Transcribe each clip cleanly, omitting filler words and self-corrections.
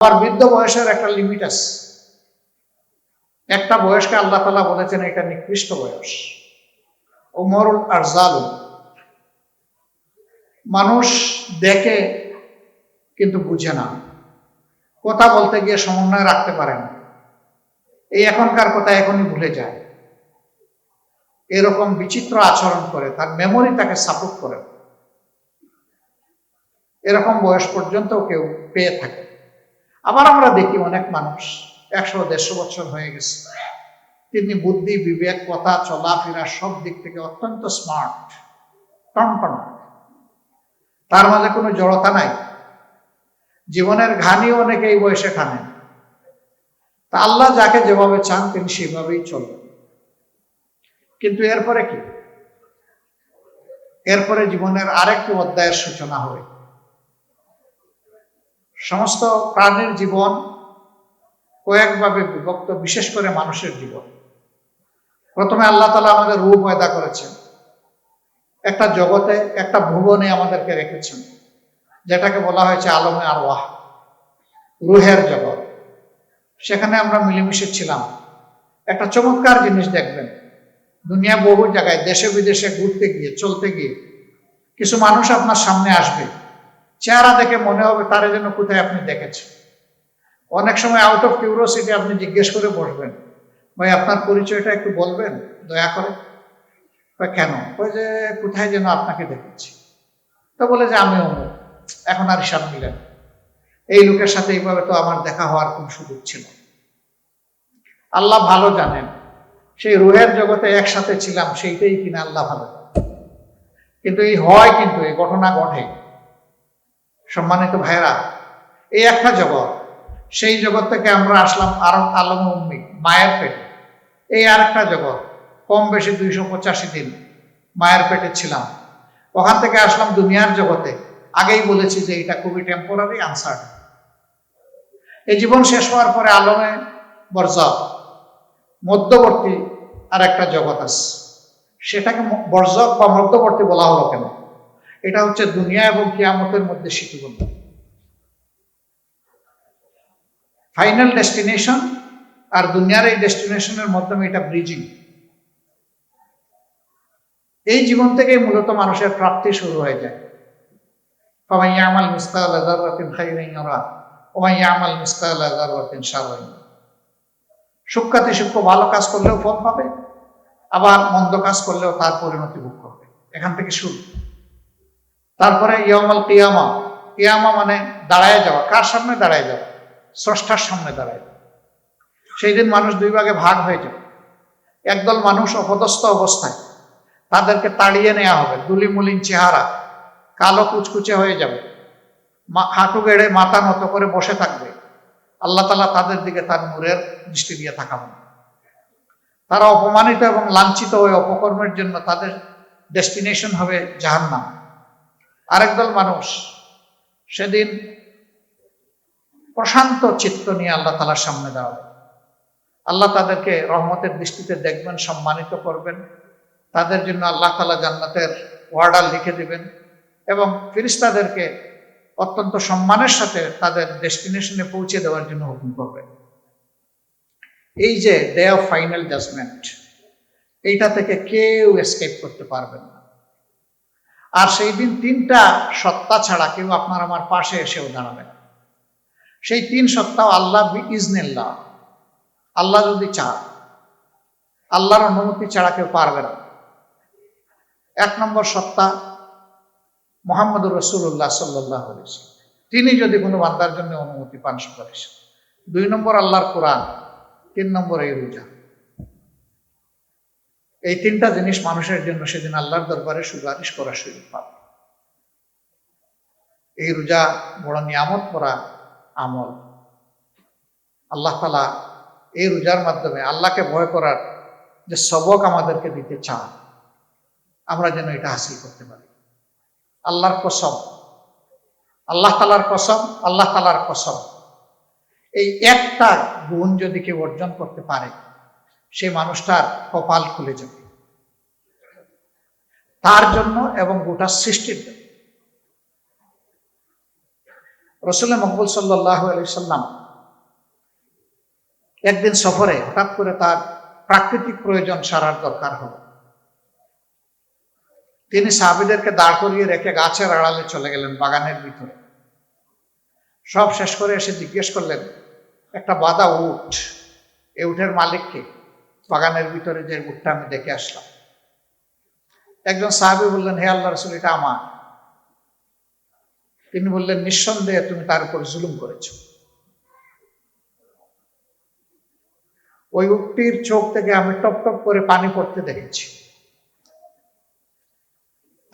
আর বৃদ্ধ বয়সের একটা লিমিট আছে। একটা বয়সকে আল্লাহ তাআলা বলেছেন এটা নিকৃষ্ট বয়স, উমরুল আরজাল। মানুষ দেখে কিন্তু বুঝে না, কথা বলতে গিয়ে সমন্বয় রাখতে পারে না, এই এখনকার কথা এখনই ভুলে যায়, এরকম বিচিত্র আচরণ করে, তার মেমোরি তাকে সাপোর্ট করে, এরকম বয়স পর্যন্ত কেউ পেয়ে থাকে। আবার আমরা দেখি অনেক মানুষ 100-150 বছর হয়ে গেছে, তিনি বুদ্ধি বিবেক কথা চলাফেরা সব দিক থেকে অত্যন্ত স্মার্ট, টনটন, তার মাঝে কোনো জড়তা নাই, জীবনের ঘানিও অনেকে এই বয়সে খানেন। তা আল্লাহ যাকে যেভাবে চান তিনি সেভাবেই চলবেন। কিন্তু এরপরে কি? এরপরে জীবনের আরেকটি অধ্যায়ের সূচনা হবে। সমস্ত প্রাণীর জীবন কয়েকভাবে বিভক্ত, বিশেষ করে মানুষের জীবন। প্রথমে আল্লাহ তাআলা আমাদের রূহ পয়দা করেছেন, একটা জগতে, একটা ভুবনে আমাদেরকে রেখেছেন, যেটাকে বলা হয়েছে আলমে আরওয়াহ, রুহের জগৎ। সেখানে আমরা মিলেমিশে ছিলাম। একটা চমৎকার জিনিস দেখবেন, দুনিয়া বহু জায়গায় দেশে বিদেশে ঘুরতে গিয়ে, চলতে গিয়ে কিছু মানুষ আপনার সামনে আসবে, চেহারা দেখে মনে হবে তারা যেন কোথায় আপনি দেখেছেন। অনেক সময় আউট অফ কিউরিওসিটি আপনি জিজ্ঞেস করে বসবেন, ভাই আপনার পরিচয়টা একটু বলবেন দয়া করে? কেন? ওই যে কোথায় যেন আপনাকে দেখেছি। তো বলে যে আমি অমুক। এখন আর হিসাব মিলেন, এই লোকের সাথে এইভাবে তো আমার দেখা হওয়ার কোন সুযোগ ছিল। আল্লাহ ভালো জানেন সেই রুহের জগতে একসাথে ছিলাম, সেইটাই কিনা আল্লাহ ভালো জানেন। কিন্তু এই হয়, কিন্তু এই ঘটনা ঘটে। সম্মানিত ভাইরা, এই একটা জগৎ, সেই জগৎ থেকে আমরা আসলাম আরব আলম উম্মি, মায়ের পেটে। এই আরেকটা জগৎ, কম বেশি 285 দিন মায়ের পেটে ছিলাম। ওখান থেকে আসলাম দুনিয়ার জগতে। আগেই বলেছি যে এটা খুবই টেম্পোরারি, আনসার্টেন। এই জীবন শেষ হওয়ার পরে আলমে বরজাখ, মধ্যবর্তী আর একটা জগৎ আছে। সেটাকে বরজাখ বা মধ্যবর্তী বলা হলো কেন? এটা হচ্ছে দুনিয়া এবং কিয়ামতের মধ্যে সেতুবন্ধ, ফাইনাল ডেস্টিনেশন আর দুনিয়ার এই ডেস্টিনেশনের মাধ্যমে এটা ব্রিজিং। এই জীবন থেকে মূলত মানুষের প্রাপ্তি শুরু হয়ে যায়। ফামান ইয়ামাল মিসকালা যাররাতিন খাইরান ইয়ারা ওয়া মান ইয়ামাল মিসকালা যাররাতিন শাররান ইয়ারা। সূক্ষ্মাতি সূক্ষ্ম ভালো কাজ করলেও ফল পাবে, আবার মন্দ কাজ করলেও তার পরিণতি ভোগ করবে। এখান থেকে শুরু। তারপরে ইয়াউমাল কিয়ামা, কিয়ামা মানে দাঁড়ায় যাওয়া। কার সামনে দাঁড়ায় যাওয়া? স্রষ্টার সামনে দাঁড়ায় যাওয়া। সেই দিন মানুষ দুই ভাগে ভাগ হয়ে যাবে। একদল মানুষ অপদস্থ অবস্থায়, তাদেরকে তাড়িয়ে নেওয়া হবে, দুলিমুলিন চেহারা, কালো কুচকুচে হয়ে যাবে, হাঁটু গেড়ে মাথা নত করে বসে থাকবে। আল্লাহ তাআলা তাদের দিকে তার নূরের দৃষ্টি দিয়ে তাকাবেন। তারা অপমানিত এবং লাঞ্ছিত হয়ে অপকর্মের জন্য তাদের ডেস্টিনেশন হবে জাহান্নাম। আরেকদল মানুষ সেদিন প্রশান্ত চিত্ত নিয়ে আল্লাহ তাআলার সামনে দাঁড়াবে। আল্লাহ তাদেরকে রহমতের দৃষ্টিতে দেখবেন, সম্মানিত করবেন। তাদের জন্য আল্লাহ তাআলা জান্নাতের ওয়ার্ডার লিখে দিবেন এবং ফেরেশতাদেরকে অত্যন্ত সম্মানের সাথে তাদের ডেস্টিনেশনে পৌঁছে দেওয়ার জন্য হুকুম করবেন। এই যে ডে অফ ফাইনাল জাজমেন্ট, এইটা থেকে কেউ এসকেপ করতে পারবেন না। আর সেই দিন তিনটা সত্তা ছাড়া কেউ আপনার আমার পাশে এসেও দাঁড়াবে না। সেই তিন সত্তাও আল্লাহ বিইজনিল্লাহ, আল্লাহ যদি চান, আল্লাহর অনুমতি ছাড়া কেউ পারবে না। এক নম্বর সত্তা মুহাম্মদুর রাসূলুল্লাহ সাল্লাল্লাহু আলাইহি ওয়াসাল্লাম, তিনি যদি কোনো বান্দার জন্য অনুমতি পান সুপারিশ। 2 নম্বর আল্লাহর কোরআন, 3 নম্বর এই রোজা। এই তিনটা জিনিস মানুষের জন্য সেদিন আল্লাহর দরবারে সুপারিশ করার সুযোগ পাবে। এই রোজা বড় নিয়ামত ভরা আমল। আল্লাহ তাআলা এই রোজার মাধ্যমে আল্লাহকে ভয় করার যে সবক আমাদেরকে দিতে চান, আমরা যেন এটা হাসিল করতে পারি। আল্লাহর কসম, আল্লাহ তাআলার কসম, আল্লাহ তাআলার কসম, এই একটা গুণ যদি কেউ অর্জন করতে পারে, সেই মানুষটার কপাল খুলে যাবে তার জন্য এবং গোটা সৃষ্টির জন্য। রাসূল মকবুল সাল্লাল্লাহু আলাইহি সাল্লাম একদিন সফরে হঠাৎ করে তার প্রাকৃতিক প্রয়োজন সারার দরকার হলো। তিনি সাহাবীদেরকে দাঁড় করিয়ে রেখে গাছের আড়ালে চলে গেলেন, বাগানের ভিতরে। সব শেষ করে এসে জিজ্ঞেস করলেন, একটা বাঁধা উট, এই উটের মালিককে? বাগানের ভিতরে যে উটটা আমি দেখে আসলাম। একজন সাহাবী বললেন, হে আল্লাহর রাসূল, এটা আমার। তিনি বললেন, নিঃসন্দেহে তুমি তার উপর জুলুম করেছো। ওই উটটির চোখ থেকে আমি টপ টপ করে পানি পড়তে দেখেছি।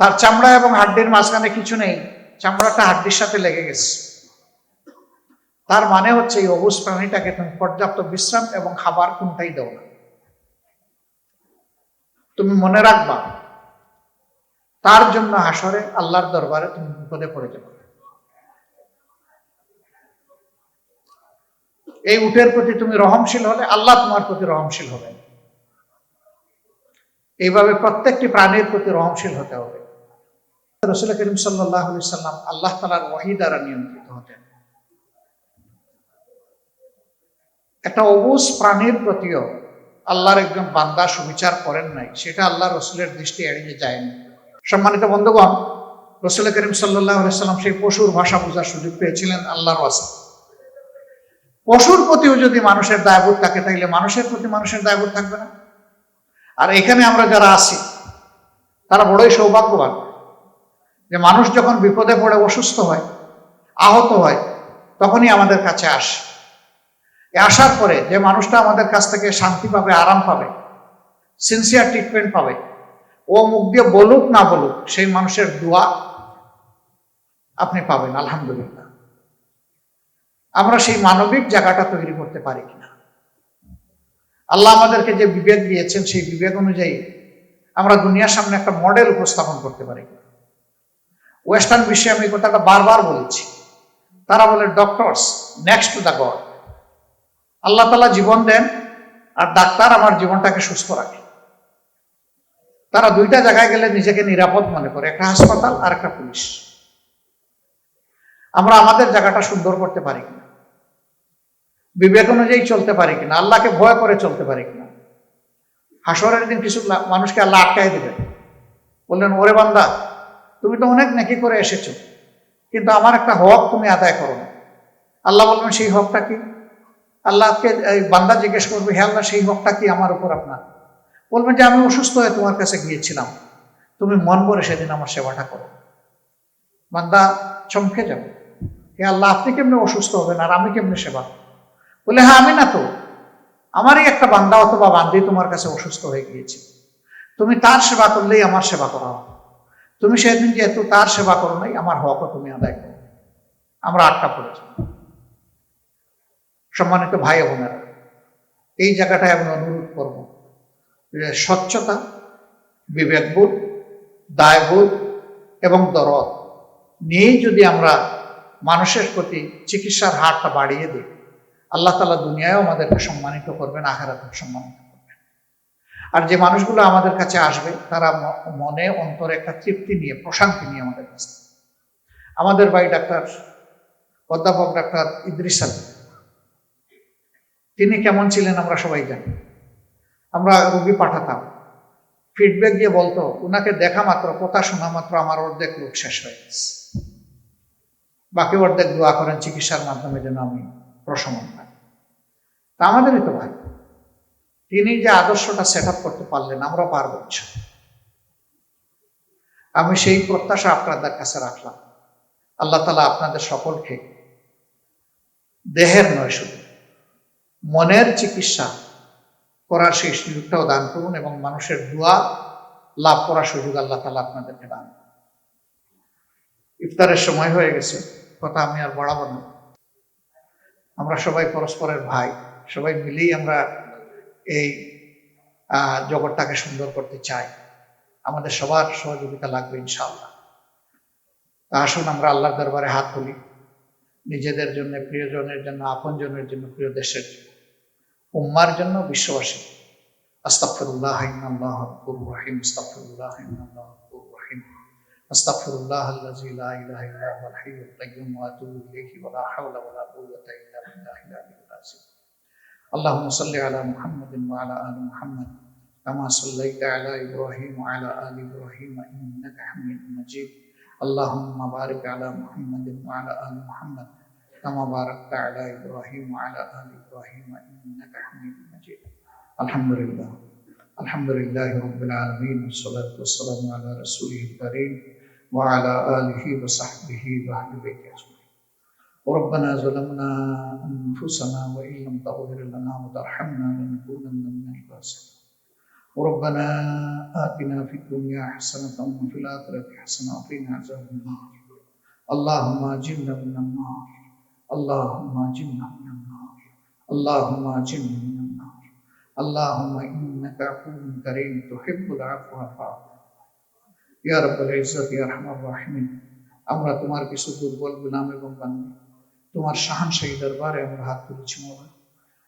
তার চামড়া এবং হাড্ডির মাঝখানে কিছু নেই, চামড়াটা হাড্ডির সাথে লেগে গেছে। তার মানে হচ্ছে এই অবুঝ প্রাণীটাকে তুমি পর্যাপ্ত বিশ্রাম এবং খাবার কোনটাই দাও না। তুমি মনে রাখবা, তার জন্য হাসরে আল্লাহর দরবারে তুমি বিপদে পড়ে যাবে। এই উটের প্রতি তুমি রহমশীল হলে আল্লাহ তোমার প্রতি রহমশীল হবেন। এইভাবে প্রত্যেকটি প্রাণীর প্রতি রহমশীল হতে হবে। রাসূল করিম সাল্লাল্লাহু আলাইহি সাল্লাম আল্লাহ তাআলার ওহী দ্বারা নিয়ন্ত্রিত হতেন। একটা অবুঝ প্রাণীর প্রতিও আল্লাহর একজন বান্দা সুবিচার করেন নাই, সেটা আল্লাহ রসুলের দৃষ্টি এড়িয়ে যায়নি। সম্মানিত বন্ধুগণ, রাসূল করিম সাল্লাল্লাহু আলাইহি সাল্লাম সেই পশুর ভাষা বোঝার সুযোগ পেয়েছিলেন আল্লাহর ওয়াসিলা। পশুর প্রতিও যদি মানুষের দায়বোধ থাকে, তাইলে মানুষের প্রতি মানুষের দায়বোধ থাকবে না? আর এখানে আমরা যারা আছি তারা বড়ই সৌভাগ্যবান যে মানুষ যখন বিপদে পড়ে অসুস্থ হয়, আহত হয়, তখনই আমাদের কাছে আসে। আসার পরে যে মানুষটা আমাদের কাছ থেকে শান্তি পাবে, আরাম পাবে, সিনসিয়ার ট্রিটমেন্ট পাবে, ও মুখ দিয়ে বলুক না বলুক, সেই মানুষের দোয়া আপনি পাবেন। আলহামদুলিল্লাহ। আমরা সেই মানবিক জায়গাটা তৈরি করতে পারি কিনা? আল্লাহ আমাদেরকে যে বিবেক দিয়েছেন, সেই বিবেক অনুযায়ী আমরা দুনিয়ার সামনে একটা মডেল উপস্থাপন করতে পারি কিনা? ওয়েস্টার্ন বিশ্বে আমি কথাটা বারবার বলেছি, তারা বলে doctors next to the God. Allah তাআলা জীবন দেন আর ডাক্তার আমার জীবনটাকে সুস্থ রাখে। তারা দুইটা জায়গায় গেলে নিজেকে নিরাপদ মনে করে, একটা হাসপাতাল আর একটা পুলিশ। আমরা আমাদের জায়গাটা সুন্দর করতে পারি কিনা? বিবেক অনুযায়ী চলতে পারি কিনা? আল্লাহকে ভয় করে চলতে পারি কিনা? হাসরের দিন কিছু মানুষকে আল্লাহ আটকায় দিবেন, বললেন, ওরে বান্দা, তুমি তো অনেক নেকি করে এসেছো, কিন্তু আমার একটা হক তুমি আদায় করো না। আল্লাহ বলবেন, সেই হকটা কি? আল্লাহকে বান্দা জিজ্ঞেস করবে, হে আল্লাহ, সেই হকটা কি আমার উপর আপনার? বলবেন যে আমি অসুস্থ হয়ে তোমার কাছে গিয়েছিলাম, তুমি মন ভরে সেদিন আমার সেবাটা করো। বান্দা চমকে যাবে, হে আল্লাহ, আপনি কেমনে অসুস্থ হবেন আর আমি কেমনে সেবা? বলে, হ্যাঁ, আমি না তো, আমারই একটা বান্দা অথবা বান্দি তোমার কাছে অসুস্থ হয়ে গিয়েছে, তুমি তার সেবা করলেই আমার সেবা করা হবে। তুমি সেদিন যেহেতু তার সেবা করো নাই, আমার হকও তুমি আদায় করো। আমরা আটকা পড়েছি। সম্মানিত ভাই বোনেরা, এই জায়গাটায় আমি অনুরোধ করবো যে স্বচ্ছতা, বিবেকবোধ, দায়বোধ এবং দরদ নিয়েই যদি আমরা মানুষের প্রতি চিকিৎসার হারটা বাড়িয়ে দিই, আল্লাহ তাআলা দুনিয়ায়ও আমাদেরকে সম্মানিত করবেন, আখিরাতেও সম্মানিত করবেন। আর যে মানুষগুলো আমাদের কাছে আসবে, তারা মনে অন্তরে একটা তৃপ্তি নিয়ে, প্রশান্তি নিয়ে আমাদের কাছে। আমাদের ভাই ডাক্তার, অধ্যাপক ডাক্তার ইদ্রিস আলী, তিনি কেমন ছিলেন আমরা সবাই জানি। আমরা রোগী পাঠাতাম, ফিডব্যাক দিয়ে বলতো, ওনাকে দেখা মাত্র, কথা শোনা মাত্র আমার অর্ধেক রোগ শেষ হয়ে গেছে, বাকি অর্ধেক দোয়া করেন চিকিৎসার মাধ্যমে যেন আমি প্রশমন পাই। তা আমাদেরই তো ভাই, তিনি যে আদর্শটা সেট আপ করতে পারলেন, আমরা পারবো। আমি সেই প্রত্যাশা আপনাদের কাছে রাখলাম। আল্লাহ তাআলা আপনাদের সকলকে দেহের নয়, শুধু মনের চিকিৎসা করার সেই সুযোগটাও দান করুন, এবং মানুষের দোয়া লাভ করার সুযোগ আল্লাহ তাআলা আপনাদেরকে দান করুন। ইফতারের সময় হয়ে গেছে, কথা আমি আর বাড়াবো না। আমরা সবাই পরস্পরের ভাই, সবাই মিলেই আমরা এই জগৎটাকে সুন্দর করতে চাই। আমাদের সবার সহযোগিতা লাগবে ইনশাআল্লাহ। তা আসুন আমরা আল্লাহর দরবারে হাত তুলি, নিজেদের জন্য, প্রিয়জনের জন্য, আপনজনের জন্য, প্রিয় দেশের জন্য, উম্মার জন্য, বিশ্ববাসী। আস্তাগফিরুল্লাহ ইন্নাল্লাহা গফুরুর রহিম, আস্তাগফিরুল্লাহ ইন্নাল্লাহা গফুরুর রহিম। আস্তাগফিরুল্লাহাল্লাযী লা ইলাহা ইল্লা হুয়াল হাইয়ুল কাইয়্যুম ওয়া আতুবু ইলাইহি ওয়া লা হাওলা ওয়া লা কুওয়াতা ইল্লা বিল্লাহিল আলিয়্যিল আযীম। আল্লাহুম্মা সাল্লি আলা মুহাম্মাদিন ওয়া আলা আলি মুহাম্মাদ কামা সাল্লাইতা আলা ইব্রাহিম ওয়া আলা আলি ইব্রাহিম ইন্নাকা হামিদুম মাজিদ। আল্লাহুম্মা বারিক আলা মুহাম্মাদিন ওয়া আলা আলি মুহাম্মাদ কামা বারাকতা আলা ইব্রাহিম ওয়া আলা আলি ইব্রাহিম ইন্নাকা হামিদুম মাজিদ। আলহামদুলিল্লাহ আলহামদুলিল্লাহি রাব্বিল আলামিন ওয়াসসালাতু ওয়াসসালামু আলা রাসূলিল কারীম ওয়া আলা আলিহি ওয়া সাহবিহি ওয়া আহলি বাইতিহি আজমাইন। ربنا ظلمنا أنفسنا وإن لم تغفر لنا وترحمنا لنكونن من الخاسرين. ربنا آتنا في الدنيا حسنة وفي الآخرة حسنة وقنا عذاب النار. اللهم أجرنا من النار. اللهم أجرنا من النار. اللهم أجرنا من النار. اللهم إنك عفو كريم تحب العفو فاعف يا رب العزة يا أرحم الراحمين. আমরা তোমার কিছু দুর্বল গোলাম এবং বান্দা, তোমার শাহানশাহী দরবারে আমরা হাত তুলেছি মওলা।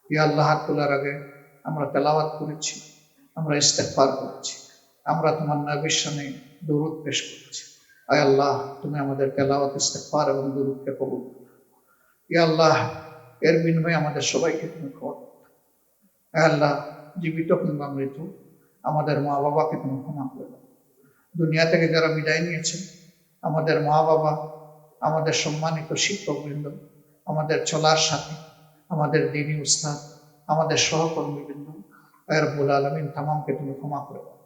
ইয়া আল্লাহ, হাত তোলার আগে আমরা তেলাওয়াত করেছি, আমরা ইস্তেগফার করেছি, আমরা তোমার নবীর শানে দরুদ পেশ করেছি। আয় আল্লাহ, তুমি আমাদের তেলাওয়াত, ইস্তেগফার এবং দরুদকে কবুল করো। ইয়া আল্লাহ, এর বিনিময়ে আমাদের সবাইকে তুমি ক্ষমা করো। আয় আল্লাহ, জীবিত কিংবা মৃত আমাদের মা বাবাকে তুমি ক্ষমা করে দাও। দুনিয়া থেকে যারা বিদায় নিয়েছে, আমাদের মা বাবা, আমাদের সম্মানিত শিক্ষকবৃন্দ, আমাদের চলার সাথী, আমাদের দ্বীনী উস্তাদ, আমাদের সহকর্মীবৃন্দ, আয় রব্বুল আলামিন তামামকে তুমি ক্ষমা করে দাও।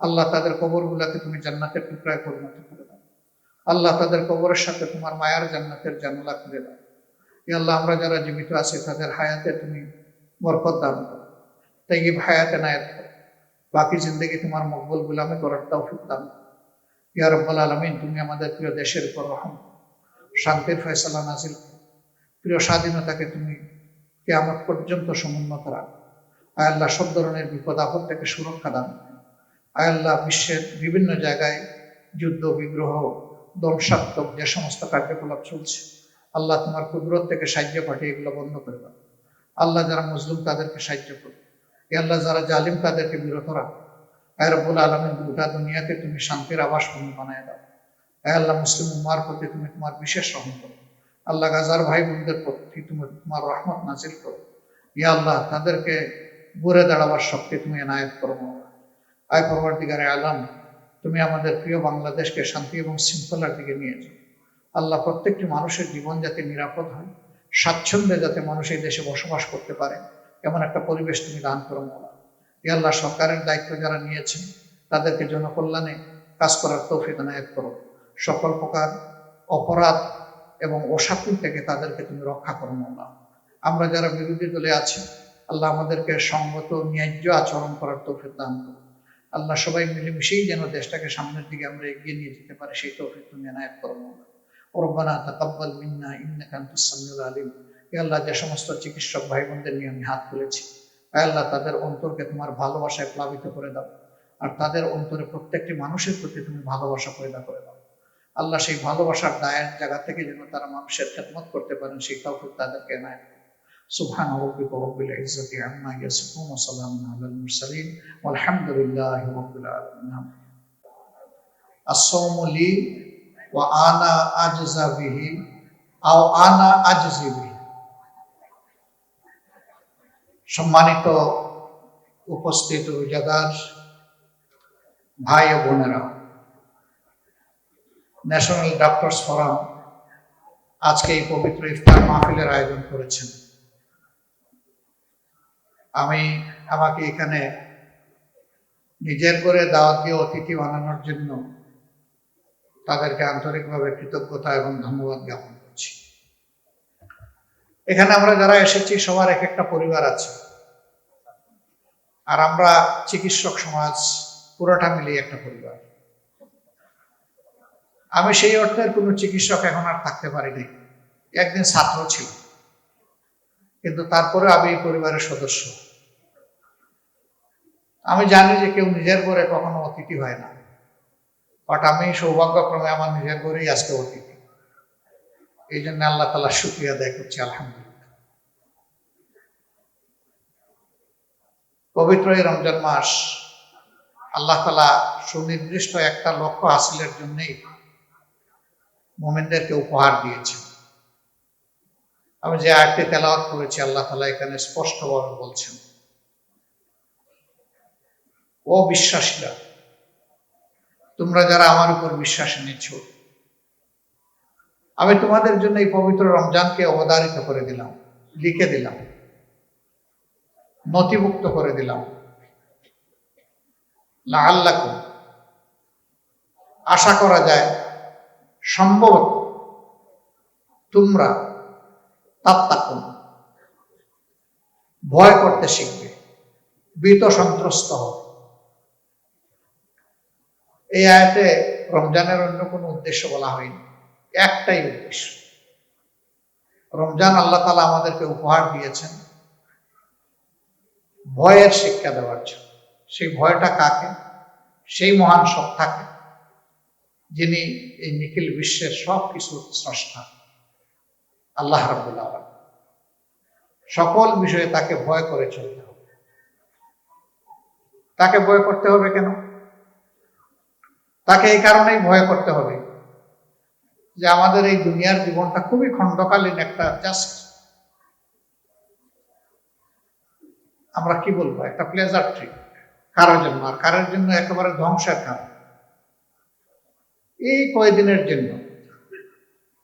আল্লাহ, তাদের কবরগুলোকে তুমি জান্নাতের টুকরায় পরিণত করে দাও। আল্লাহ, তাদের কবরের সাথে তোমার মায়ার জান্নাতের জানালা খুলে দাও। ইয়া আল্লাহ, আমরা যারা জীবিত আছি তাদের হায়াতে তুমি বরকত দান করো, তাইয়্যিব হায়াতে নায়াত করো, বাকি জিন্দেগি তোমার মকবুল গোলামি করার তৌফিক দান করো। ইয়া রাব্বুল আলামিন, তুমি আমাদের প্রিয় দেশের উপর রহম, শান্তির ফয়সালা নাজিল করো। প্রিয় স্বাধীনতাকে তুমি কিয়ামত পর্যন্ত সমুন্নত রাখো। আয় আল্লাহ, সব ধরনের বিপদ আপদ থেকে সুরক্ষা দান করো। আয় আল্লাহ, বিশ্বের বিভিন্ন জায়গায় যুদ্ধ, বিগ্রহ, ধ্বংসাত্মক যে সমস্ত কার্যকলাপ চলছে, আল্লাহ তোমার কুদরত থেকে সাহায্য পাঠিয়ে এগুলো বন্ধ করে দাও। আল্লাহ, যারা মজলুম তাদেরকে সাহায্য করো। আল্লাহ, যারা জালিম তাদেরকে বিরত রাখো। আয় রব্বুল আলামিন, গোটা দুনিয়াকে তুমি শান্তির আবাস ভূমি বানায় দাও। আয় আল্লাহ, মুসলিম উম্মার প্রতি তুমি তোমার বিশেষ রহম করো। আল্লাহ, গাজার ভাই বোনদের প্রতি তুমি তোমার রহমত নাজিল করো। ইয়া আল্লাহ, তাদেরকে ঘুরে দাঁড়াবার শক্তি তুমি এনায়েত করো। আয় পরওয়ারদিগারে আলম, তুমি আমাদের প্রিয় বাংলাদেশকে শান্তি এবং শৃঙ্খলার দিকে নিয়ে যাও। আল্লাহ, প্রত্যেকটি মানুষের জীবন যাতে নিরাপদ হয়, স্বাচ্ছন্দ্যে যাতে মানুষ এই দেশে বসবাস করতে পারে, এমন একটা পরিবেশ তুমি দান করো মওলা। ইয়া আল্লাহ, সরকারের দায়িত্ব যারা নিয়েছেন তাদেরকে জনকল্যাণে কাজ করার তৌফিক এনায়েত করো। সকল প্রকার অপরাধ এবং অশান্তি থেকে তাদেরকে তুমি রক্ষা করো মওলা। আমরা যারা বিরোধী দলে আছি, আল্লাহ আমাদেরকে সঙ্গত ন্যায্য আচরণ করার তৌফিক দান করো। আল্লাহ, সবাই মিলেমিশেই যেন দেশটাকে সামনের দিকে আমরা এগিয়ে নিয়ে যেতে পারি, সেই তৌফিক তুমি এনায়েত করো মওলা। রব্বানা তাকাব্বাল মিন্না ইন্নাকা আনতাস সামিউল আলিম। ইয়া আল্লাহ, যে সমস্ত চিকিৎসক ভাই বোনদের নিয়ে আমি হাত তুলেছি, আয় আল্লাহ, তাদের অন্তরকে তোমার ভালোবাসায় প্লাবিত করে দাও, আর তাদের অন্তরে প্রত্যেকটি মানুষের প্রতি তুমি ভালোবাসা পয়দা করে দাও। আল্লাহ, সেই ভালোবাসার দায়ের জায়গা থেকে যেন তারা মানুষের খেদমত করতে পারেন, সেই তৌফিক তাদেরকে এনায়েত করো। সুবহান রাব্বিকা রাব্বিল ইজ্জাতি আম্মা ইয়াসিফুন ওয়া সালামুন আলাল মুরসালিন ওয়ালহামদুলিল্লাহি রাব্বিল আলামিন। আস-সাওমু লি ওয়া আনা আজজা বিহি আও আনা আজজি বিহি। সম্মানিত উপস্থিত রোজাদার ভাই ও বোনেরা, ন্যাশনাল ডক্টরস ফোরাম আজকে এই পবিত্র ইফতার মাহফিলের আয়োজন করেছেন। আমাকে এখানে নিজের করে দাওয়াত দিয়ে অতিথি বানানোর জন্য তাদেরকে আন্তরিকভাবে কৃতজ্ঞতা এবং ধন্যবাদ জ্ঞাপন করছি। এখানে আমরা যারা এসেছি সবার এক একটা পরিবার আছে, আর আমরা চিকিৎসক সমাজ পুরোটা মিলিয়ে একটা পরিবার। আমি সেই অর্থের কোনো চিকিৎসক এখন আর থাকতে পারিনি, একদিন ছাত্র ছিল, কিন্তু তারপরে আমি এই পরিবারের সদস্য। আমি জানি যে কেউ নিজের ঘরে কখনো অতিথি হয় না, বাট আমি সৌভাগ্যক্রমে আমার নিজের ঘরেই আজকে অতিথি। এই জন্য আল্লাহ তাআলার শুকরিয়া আদায় করছি, আলহামদুলিল্লাহ। পবিত্র এই রমজান মাস আল্লাহ তাআলা সুনির্দিষ্ট একটা লক্ষ্য হাসিলের জন্যই মুমিনদেরকে উপহার দিয়েছেন। আমি যে আয়াতটি তেলাওয়াত করেছি, আল্লাহ তাআলা এখানে স্পষ্টভাবে বলছেন, ও বিশ্বাসীরা, তোমরা যারা আমার উপর বিশ্বাস এনেছ, আমি তোমাদের জন্য এই পবিত্র রমজানকে অবধারিত করে দিলাম, লিখে দিলাম, নথিভুক্ত করে দিলাম। লাআল্লাকুম, আশা করা যায় সম্ভবত তোমরা তাত্তাকুন, ভয় করতে শিখবে, ভীত সন্ত্রস্ত হবে। এই আয়াতে রমজানের অন্য কোনো উদ্দেশ্য বলা হয়নি, একটাই উদ্দেশ্য। রমজান আল্লাহ তাআলা আমাদেরকে উপহার দিয়েছেন ভয়ের শিক্ষা দেওয়ার জন্য। সেই ভয়টা কাকে? সেই মহান সত্তাকে, যিনি এই নিখিল বিশ্বের সব কিছুর স্রষ্টা, আল্লাহ রাব্বুল আলামিন। সকল বিষয়ে তাকে ভয় করে চলতে হবে। তাকে ভয় করতে হবে কেন? তাকে এই কারণেই ভয় করতে হবে যে আমাদের এই দুনিয়ার জীবনটা খুবই খণ্ডকালীন একটা, জাস্ট আমরা কি বলবো, একটা প্লেজার ট্রিপ কারোর জন্য, আর কারোর জন্য একেবারে ধ্বংসের কারণ। এই কয়দিনের জন্য,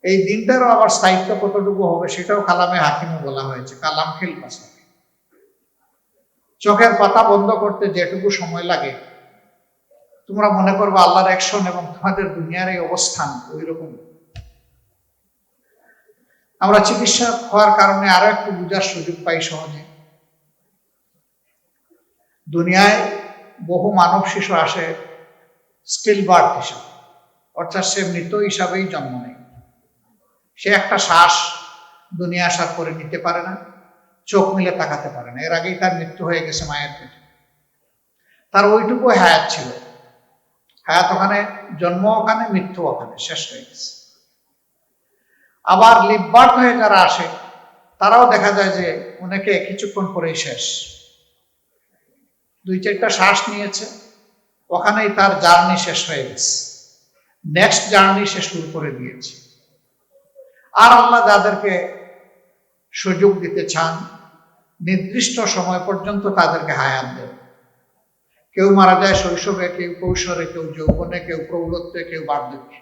এই দিনটারও আবার স্থায়িত্ব কতটুকু হবে সেটাও কালামে হাকিমে বলা হয়েছে, কালাম খেল বাসা। চোখের পাতা বন্ধ করতে যেটুকু সময় লাগে, তোমরা মনে করবে আল্লাহর অ্যাকশন এবং তোমাদের দুনিয়ার এই অবস্থান ওই রকম। আমরা চিকিৎসা হওয়ার কারণে আরো একটু বুঝার সুযোগ পাই সহজে। দুনিয়ায় বহু মানব শিশু আসে স্টিল বার্থ হিসাবে, অর্থাৎ সে মৃত হিসাবেই জন্ম নেয়। সে একটা শ্বাস দুনিয়া আসার পরে নিতে পারে না, চোখ মিলে তাকাতে পারে না, এর আগেই তার মৃত্যু হয়ে গেছে মায়ের পেটে। তার ওইটুকু হায়াত ছিল, হায়াত ওখানে, জন্ম ওখানে, মৃত্যু ওখানে, শেষ হয়ে গেছে। আবার লিভ বার্থ হয়ে যারা আসে তারাও দেখা যায় যে অনেকে কিছুক্ষণ পরেই শেষ, 2-4টা শ্বাস নিয়েছে, ওখানেই তার জার্নি শেষ হয়ে গেছে, নেক্সট জার্নি সে শুরু করে দিয়েছে। আর আল্লাহ যাদেরকে সুযোগ দিতে চান, নির্দিষ্ট সময় পর্যন্ত তাদেরকে হায়াত দেন। কেউ মারা যায় শৈশবে, কেউ কৈশোরে, কেউ যৌবনে, কেউ প্রৌঢ়ত্বে, কেউ বার্ধক্যে।